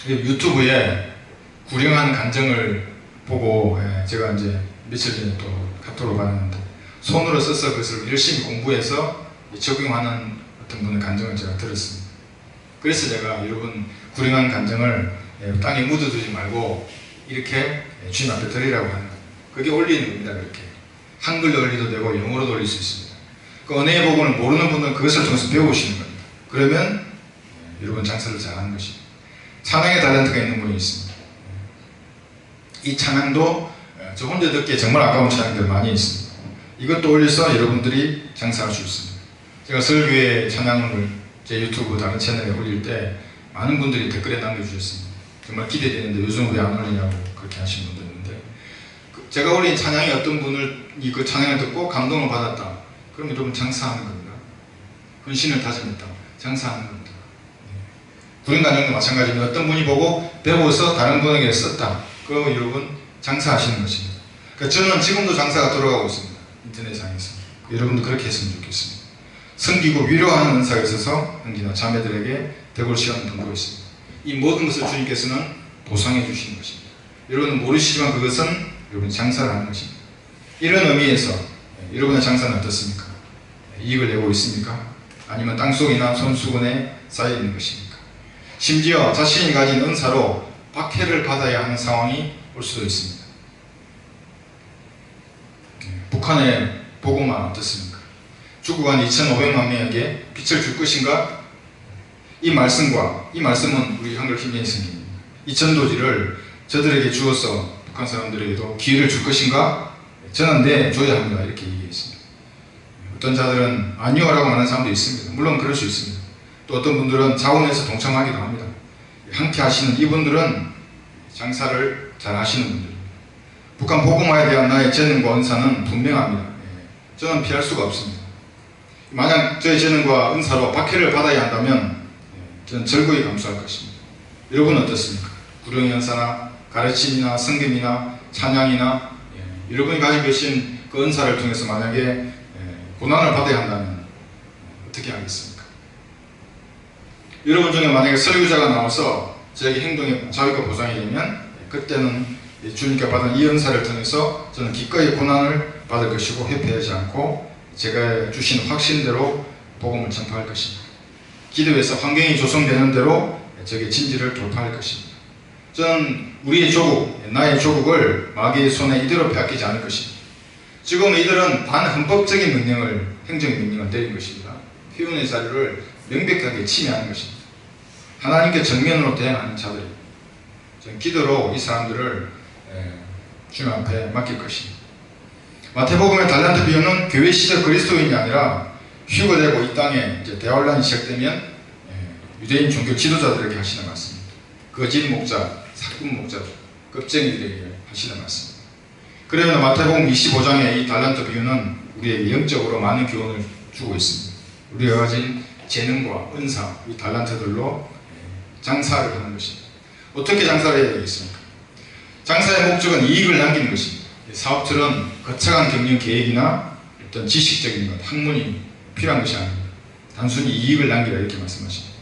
유튜브에 구령한 간증을 보고 제가 이제 며칠 전에 또 카톡으로 받았는데 손으로 써서 그것을 열심히 공부해서 적용하는 어떤 분의 간증을 제가 들었습니다. 그래서 제가 여러분 구령한 간증을 땅에 묻어두지 말고 이렇게 주님 앞에 드리라고 하는 거예요. 그게 올리는 겁니다. 그렇게 한글로 올리도 되고 영어로도 올릴 수 있습니다. 그 은혜의 복음을 모르는 분은 그것을 통해서 배우시는 겁니다. 그러면 여러분 장사를 잘하는 것입니다. 찬양의 탤런트가 있는 분이 있습니다. 이 찬양도 저 혼자 듣기에 정말 아까운 찬양들 많이 있습니다. 이것도 올려서 여러분들이 장사할 수 있습니다. 제가 설교의 찬양을 제 유튜브 다른 채널에 올릴 때 많은 분들이 댓글에 남겨주셨습니다. 정말 기대되는데 요즘 왜 안 올리냐고 그렇게 하신 분도 있는데 제가 올린 찬양이 어떤 분이 그 찬양을 듣고 감동을 받았다. 그럼 여러분 장사하는 겁니다. 헌신을 다짐했다. 장사하는 겁니다. 구령 간증도 마찬가지입니다. 어떤 분이 보고 배워서 다른 분에게 썼다. 그럼 여러분 장사하시는 것입니다. 그러니까 저는 지금도 장사가 돌아가고 있습니다. 인터넷상에서. 여러분도 그렇게 했으면 좋겠습니다. 섬기고 위로하는 은사가 있어서 형제나 자매들에게 덕을 시하는 분도 있습니다. 이 모든 것을 주님께서는 보상해 주시는 것입니다. 여러분은 모르시지만 그것은 여러분 장사를 하는 것입니다. 이런 의미에서 여러분의 장사는 어떻습니까? 이익을 내고 있습니까? 아니면 땅속이나 손수건에 쌓여 있는 것입니까? 심지어 자신이 가진 은사로 박해를 받아야 하는 상황이 올 수도 있습니다. 북한의 보고만 어떻습니까? 죽고 간 2,500만 명에게 빛을 줄 것인가? 이 말씀은 우리 한글 김재인 스님입니다. 이 전도지를 저들에게 주어서 북한 사람들에게도 기회를 줄 것인가? 저는 네, 줘야 합니다. 이렇게 얘기했습니다. 어떤 자들은 아니요라고 하는 사람도 있습니다. 물론 그럴 수 있습니다. 또 어떤 분들은 자원해서 동참하기도 합니다. 함께 하시는 이분들은 장사를 잘 하시는 분들입니다. 북한 복음화에 대한 나의 재능과 은사는 분명합니다. 저는 피할 수가 없습니다. 만약 저의 재능과 은사로 박해를 받아야 한다면 저는 절거히 감수할 것입니다. 여러분은 어떻습니까? 구령의 은사나 가르침이나 성김이나 찬양이나 여러분이 가지고 계신 그 은사를 통해서 만약에 고난을 받아야 한다면 어떻게 하겠습니까? 여러분 중에 만약에 설교자가 나와서 저에게 행동의 자유가 보장이 되면 그때는 주님께 받은 이 은사를 통해서 저는 기꺼이 고난을 받을 것이고 회피하지 않고 제가 주신 확신대로 복음을 전파할 것입니다. 기도해서 환경이 조성되는 대로 적의 진지를 돌파할 것입니다. 저는 우리의 조국, 나의 조국을 마귀의 손에 이대로 빼앗기지 않을 것입니다. 지금 이들은 반헌법적인 명령을, 행정명령을 내린 것입니다. 표현의 자유를 명백하게 침해하는 것입니다. 하나님께 정면으로 대항하는 자들입니다. 저는 기도로 이 사람들을 주님 앞에 맡길 것입니다. 마태복음의 달란트 비유는 교회 시대 그리스도인이 아니라 휴거되고 이 땅에 이제 대환란이 시작되면 유대인 종교 지도자들에게 하시는 말씀입니다. 거짓 목자, 사꾼 목자, 겁쟁이들에게 하시는 말씀입니다. 그러면 마태복음 25장의 이 달란트 비유는 우리에게 영적으로 많은 교훈을 주고 있습니다. 우리가 가진 재능과 은사, 이 달란트들로 장사를 하는 것입니다. 어떻게 장사를 해야 되겠습니까? 장사의 목적은 이익을 남기는 것입니다. 사업처럼 거창한 경영 계획이나 어떤 지식적인 것, 학문이 필요한 것이 아닙니다. 단순히 이익을 남기라 이렇게 말씀하십니다.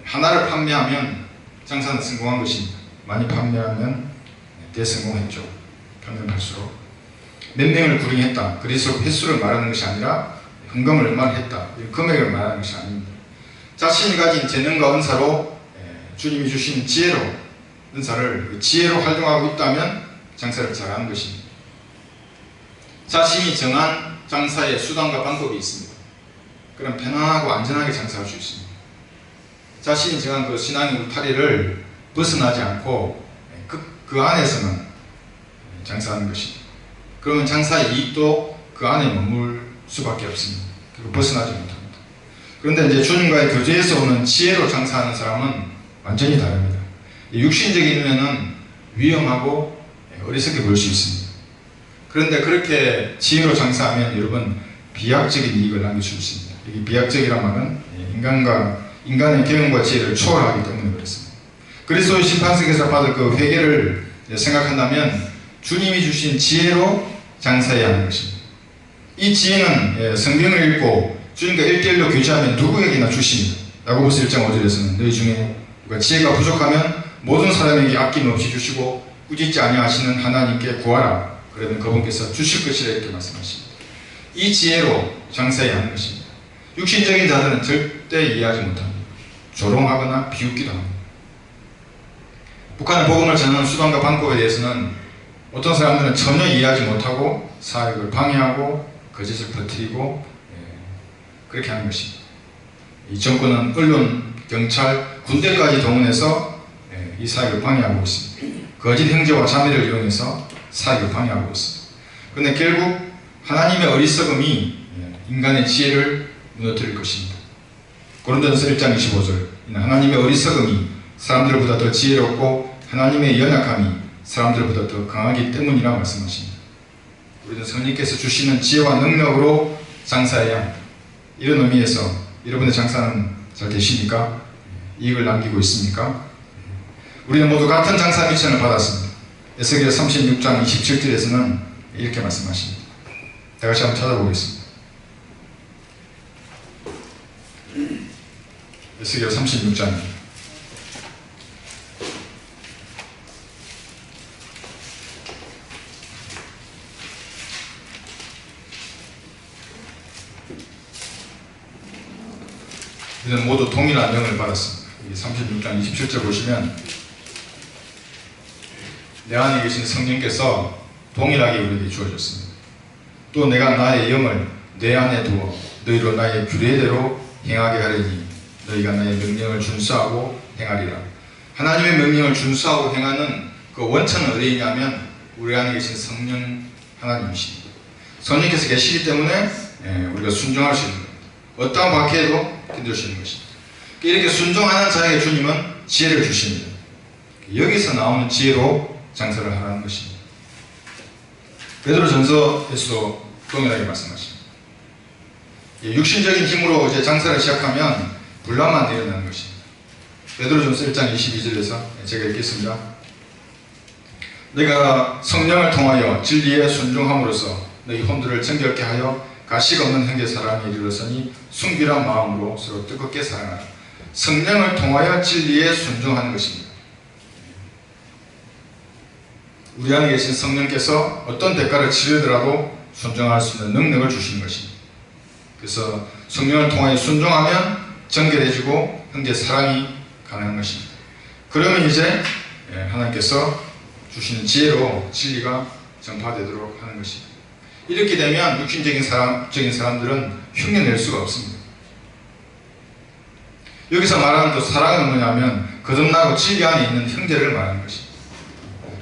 하나를 판매하면 장사는 성공한 것입니다. 많이 판매하면 대성공했죠. 판매할수록. 몇 명을 구ring했다. 그래서 횟수를 말하는 것이 아니라 헌금을 얼마를 했다. 금액을 말하는 것이 아닙니다. 자신이 가진 재능과 은사로 주님이 주신 지혜로 은사를 지혜로 활용하고 있다면 장사를 잘하는 것입니다. 자신이 정한 장사의 수단과 방법이 있습니다. 그럼 편안하고 안전하게 장사할 수 있습니다. 자신이 정한 그 신앙의 울타리를 벗어나지 않고 그 안에서만 장사하는 것입니다. 그러면 장사의 이익도 그 안에 머물 수밖에 없습니다. 그리고 벗어나지 못합니다. 그런데 이제 주님과의 교제에서 오는 지혜로 장사하는 사람은 완전히 다릅니다. 육신적인 눈에는 위험하고 어리석게 보일 수 있습니다. 그런데 그렇게 지혜로 장사하면 여러분 비약적인 이익을 남길 수 있습니다. 이 비약적이란 말은 인간의 경험과 지혜를 초월하기 때문에 그렇습니다. 그리스도의 심판석에서 받을 그 회개를 생각한다면 주님이 주신 지혜로 장사해야 하는 것입니다. 이 지혜는 성경을 읽고 주님과 1:1로 교제하면 누구에게나 주십니다. 야고보서 1장 5절에서는 너희 중에 누가 지혜가 부족하면 모든 사람에게 아낌없이 주시고 꾸짖지 아니하시는 하나님께 구하라. 그러면 그분께서 주실 것이라 이렇게 말씀하십니다. 이 지혜로 장사해야 하는 것입니다. 육신적인 자들은 절대 이해하지 못합니다. 조롱하거나 비웃기도 합니다. 북한의 복음을 전하는 수단과 방법에 대해서는 어떤 사람들은 전혀 이해하지 못하고 사역을 방해하고 거짓을 퍼뜨리고 그렇게 하는 것입니다. 이 정권은 언론, 경찰, 군대까지 동원해서 이 사역을 방해하고 있습니다. 거짓 형제와 자매를 이용해서 사역을 방해하고 있습니다. 그런데 결국 하나님의 어리석음이 인간의 지혜를 무너뜨릴 것입니다. 고린도전서 1장 25절 하나님의 어리석음이 사람들보다 더 지혜롭고 하나님의 연약함이 사람들보다 더 강하기 때문이라 말씀하십니다. 우리는 성령께서 주시는 지혜와 능력으로 장사해야 합니다. 이런 의미에서 여러분의 장사는 잘 되십니까? 이익을 남기고 있습니까? 우리는 모두 같은 장사 미션을 받았습니다. 에스겔 36장 27절에서는 이렇게 말씀하십니다. 다 같이 한번 찾아보겠습니다. 에스겔 36장입니다. 우리는 모두 동일한 명을 받았습니다. 36장 27절 보시면 내 안에 계신 성령께서 동일하게 우리에게 주어졌습니다. 또 내가 나의 영을 내 안에 두어 너희로 나의 규례대로 행하게 하려니 너희가 나의 명령을 준수하고 행하리라. 하나님의 명령을 준수하고 행하는 그 원천은 어디냐면 우리 안에 계신 성령 하나님이십니다. 성령께서 계시기 때문에 우리가 순종할 수 있는 겁니다. 어떠한 박해에도 견딜 수 있는 것입니다. 이렇게 순종하는 자에게 주님은 지혜를 주십니다. 여기서 나오는 지혜로 장사를 하라는 것입니다. 베드로전서에서도 동일하게 말씀하십니다. 육신적인 힘으로 이제 장사를 시작하면 분란만 일어나는 것입니다. 베드로전서 1장 22절에서 제가 읽겠습니다. 내가 성령을 통하여 진리에 순종함으로써 너희 혼들을 정결케 하여 가식 없는 형제 사랑에 이르렀으니 순결한 마음으로 서로 뜨겁게 사랑하라. 성령을 통하여 진리에 순종하는 것입니다. 우리 안에 계신 성령께서 어떤 대가를 치르더라도 순종할 수 있는 능력을 주시는 것입니다. 그래서 성령을 통하여 순종하면 정결해지고 형제 사랑이 가능한 것입니다. 그러면 이제 하나님께서 주시는 지혜로 진리가 전파되도록 하는 것입니다. 이렇게 되면 육신적인 사람들은 흉내낼 수가 없습니다. 여기서 말하는 또 사랑은 뭐냐면 거듭나고 진리 안에 있는 형제를 말하는 것입니다.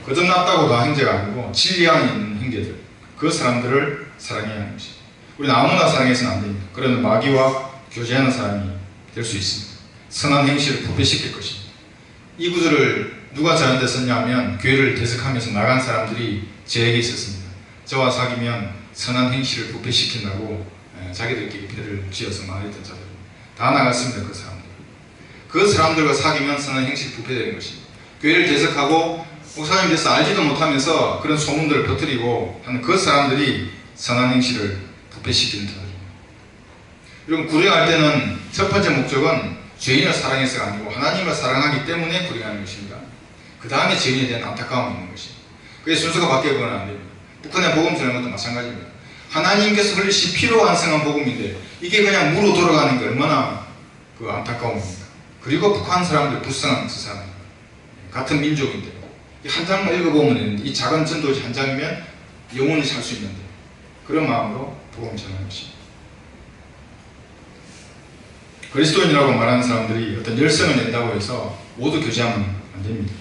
거듭났다고 다 형제가 아니고 진리 안에 있는 형제들, 그 사람들을 사랑해야 하는 것입니다. 우리는 아무나 사랑해서는 안 됩니다. 그러면 마귀와 교제하는 사람이 될 수 있습니다. 선한 행실을 부패시킬 것입니다. 이 구절을 누가 저한테 썼냐면 교회를 대석하면서 나간 사람들이 저에게 있었습니다. 저와 사귀면 선한 행실을 부패시킨다고 자기들끼리 배를 지어서 말했던 자들 다 나갔습니다. 그 사람들과 사귀면 선한 행실이 부패되는 것입니다. 교회를 대석하고 목사님 돼서 알지도 못하면서 그런 소문들을 퍼뜨리고 하는 그 사람들이 선한 행실을 부패시키는 자들입니다. 여러분, 구령할 때는 첫 번째 목적은 죄인을 사랑해서가 아니고 하나님을 사랑하기 때문에 구령하는 것입니다. 그 다음에 죄인에 대한 안타까움이 있는 것입니다. 그게 순서가 바뀌어서는 안 됩니다. 북한의 복음 전하는 것도 마찬가지입니다. 하나님께서 흘리신 피로 완성한 복음인데 이게 그냥 무로 돌아가는 게 얼마나 그 안타까움입니다. 그리고 북한 사람들 불쌍한 그 사람, 같은 민족인데 한 장만 읽어보면 되는데 이 작은 전도지 한 장이면 영원히 살 수 있는데 그런 마음으로 복음 전하는 것입니다. 그리스도인이라고 말하는 사람들이 어떤 열성을 낸다고 해서 모두 교제하면 안 됩니다.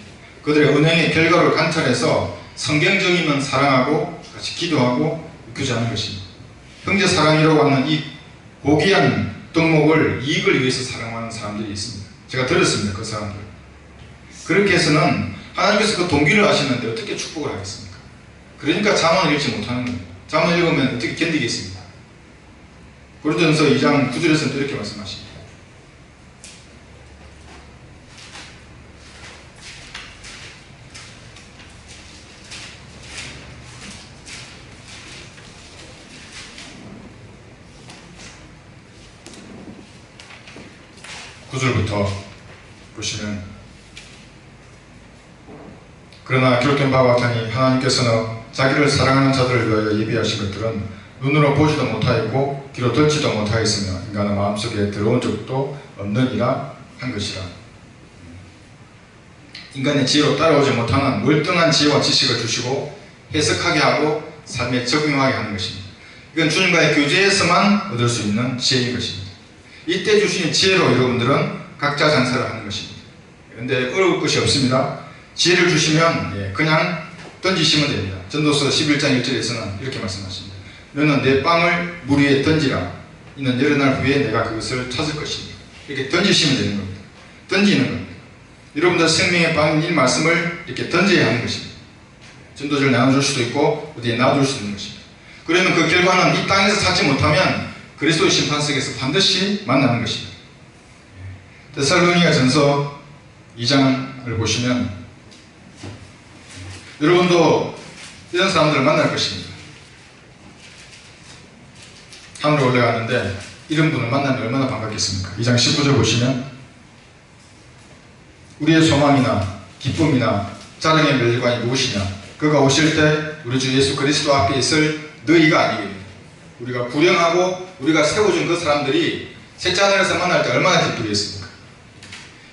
그들의 은행의 결과를 관찰해서 성경적이면 사랑하고 같이 기도하고 교제하는 것입니다. 형제 사랑이라고 하는 이 고귀한 덕목을 이익을 위해서 사랑하는 사람들이 있습니다. 제가 들었습니다. 그 사람들. 그렇게 해서는 하나님께서 그 동기를 아시는데 어떻게 축복을 하겠습니까? 그러니까 잠언을 읽지 못하는 겁니다. 잠언을 읽으면 어떻게 견디겠습니까? 고린도전서 2장 9절에서는 이렇게 말씀하십니다. 구절부터 보시면 그러나 기록된 바와 같으니 하나님께서는 자기를 사랑하는 자들을 위하여 예비하신 것들은 눈으로 보지도 못하였고 귀로 듣지도 못하였으며 인간의 마음속에 들어온 적도 없느니라 한 것이라. 인간의 지혜로 따라오지 못하는 월등한 지혜와 지식을 주시고 해석하게 하고 삶에 적용하게 하는 것입니다. 이건 주님과의 교제에서만 얻을 수 있는 지혜인 것입니다. 이때 주신 지혜로 여러분들은 각자 장사를 하는 것입니다. 그런데 어려울 것이 없습니다. 지혜를 주시면 그냥 던지시면 됩니다. 전도서 11장 1절에서는 이렇게 말씀하십니다. 너는 내 빵을 물 위에 던지라. 이는 여러 날 후에 내가 그것을 찾을 것입니다. 이렇게 던지시면 되는 겁니다. 던지는 겁니다. 여러분들 생명의 빵인 이 말씀을 이렇게 던져야 하는 것입니다. 전도지를 나눠줄 수도 있고 어디에 놔둘 수 있는 것입니다. 그러면 그 결과는 이 땅에서 찾지 못하면 그리스도의 심판석에서 반드시 만나는 것입니다. 데살로니가전서 2장을 보시면 여러분도 이런 사람들을 만날 것입니다. 하늘에 올라가는데 이런 분을 만나면 얼마나 반갑겠습니까? 2장 19절 보시면 우리의 소망이나 기쁨이나 자랑의 멸관이 무엇이냐? 그가 오실 때 우리 주 예수 그리스도 앞에 있을 너희가 아니겠느냐? 우리가 구령하고 우리가 세워준 그 사람들이 셋째 하늘에서 만날 때 얼마나 기쁘겠습니까?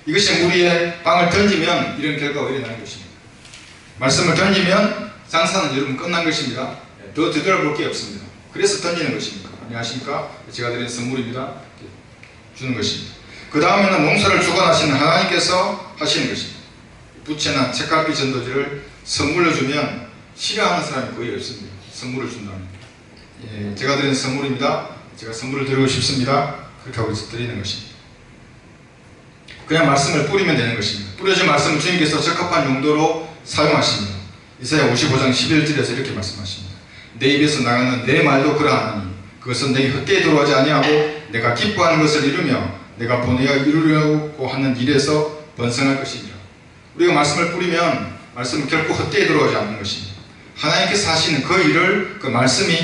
이것이 우리의 빵을 던지면 이런 결과가 일어나는 것입니다. 말씀을 던지면 장사는 여러분 끝난 것입니다. 더 되돌아볼 게 없습니다. 그래서 던지는 것입니다. 안녕하십니까? 제가 드린 선물입니다. 주는 것입니다. 그 다음에는 몸살을 주관하시는 하나님께서 하시는 것입니다. 부채나 책갈피 전도지를 선물로 주면 싫어하는 사람이 거의 없습니다. 선물을 준다면. 제가 드린 선물입니다. 제가 선물을 드리고 싶습니다. 그렇게 하고 드리는 것입니다. 그냥 말씀을 뿌리면 되는 것입니다. 뿌려진 말씀을 주님께서 적합한 용도로 사용하십니다. 이사야 55장 11절에서 이렇게 말씀하십니다. 내 입에서 나가는 내 말도 그러하니 그것은 내게 헛되이 들어오지 아니하고 내가 기뻐하는 것을 이루며 내가 보내어 이루려고 하는 일에서 번성할 것이니라. 우리가 말씀을 뿌리면 말씀은 결코 헛되이 들어오지 않는 것입니다. 하나님께서 하시는 그 일을 그 말씀이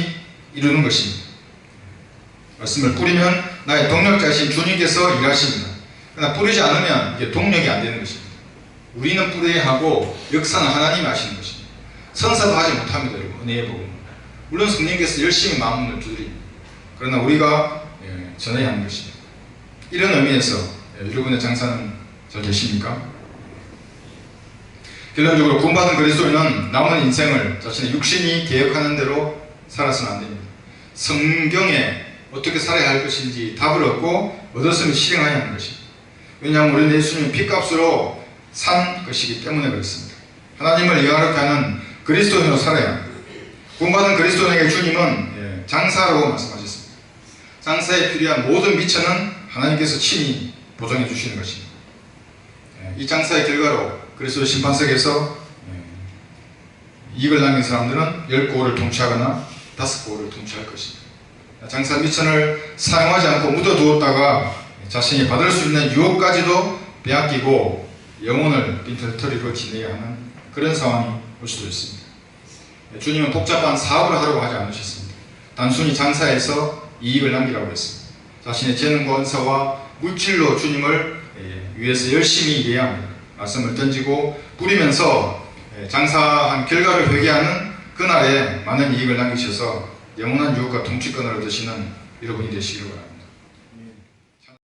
이루는 것입니다. 말씀을 뿌리면 나의 동력자이신 주님께서 일하십니다. 그러나 뿌리지 않으면 이게 동력이 안 되는 것입니다. 우리는 뿌려야 하고 역사는 하나님이 하시는 것입니다. 선사도 하지 못합니다. 여러분. 은혜의 복음. 물론 성령께서 열심히 마음을 두드립니다. 그러나 우리가 전해야 하는 것입니다. 이런 의미에서 여러분의 장사는 잘 되십니까? 결론적으로 구원받은 그리스도인은 남은 인생을 자신의 육신이 계획하는 대로 살아서는 안 됩니다. 성경에 어떻게 살아야 할 것인지 답을 얻고 얻었으면 실행해야 하는 것입니다. 왜냐하면 우리는 예수님의 피값으로 산 것이기 때문에 그렇습니다. 하나님을 영화롭게 하는 그리스도인으로 살아야 합니다. 구원받은 그리스도인에게 주님은 장사라고 말씀하셨습니다. 장사에 필요한 모든 미천은 하나님께서 친히 보장해 주시는 것입니다. 이 장사의 결과로 그리스도 심판석에서 이익을 남긴 사람들은 10고을을 통치하거나 5고을을 통치할 것입니다. 장사 미천을 사용하지 않고 묻어두었다가 자신이 받을 수 있는 유업까지도 빼앗기고 영혼을 빈털터리로 지내야 하는 그런 상황이 올 수도 있습니다. 주님은 복잡한 사업을 하려고 하지 않으셨습니다. 단순히 장사해서 이익을 남기라고 했습니다. 자신의 재능과 은사와 물질로 주님을 위해서 열심히 일해야 합니다. 말씀을 던지고 뿌리면서 장사한 결과를 회개하는 그날에 많은 이익을 남기셔서 영원한 유업과 통치권을 얻으시는 여러분이 되시기를 바랍니다.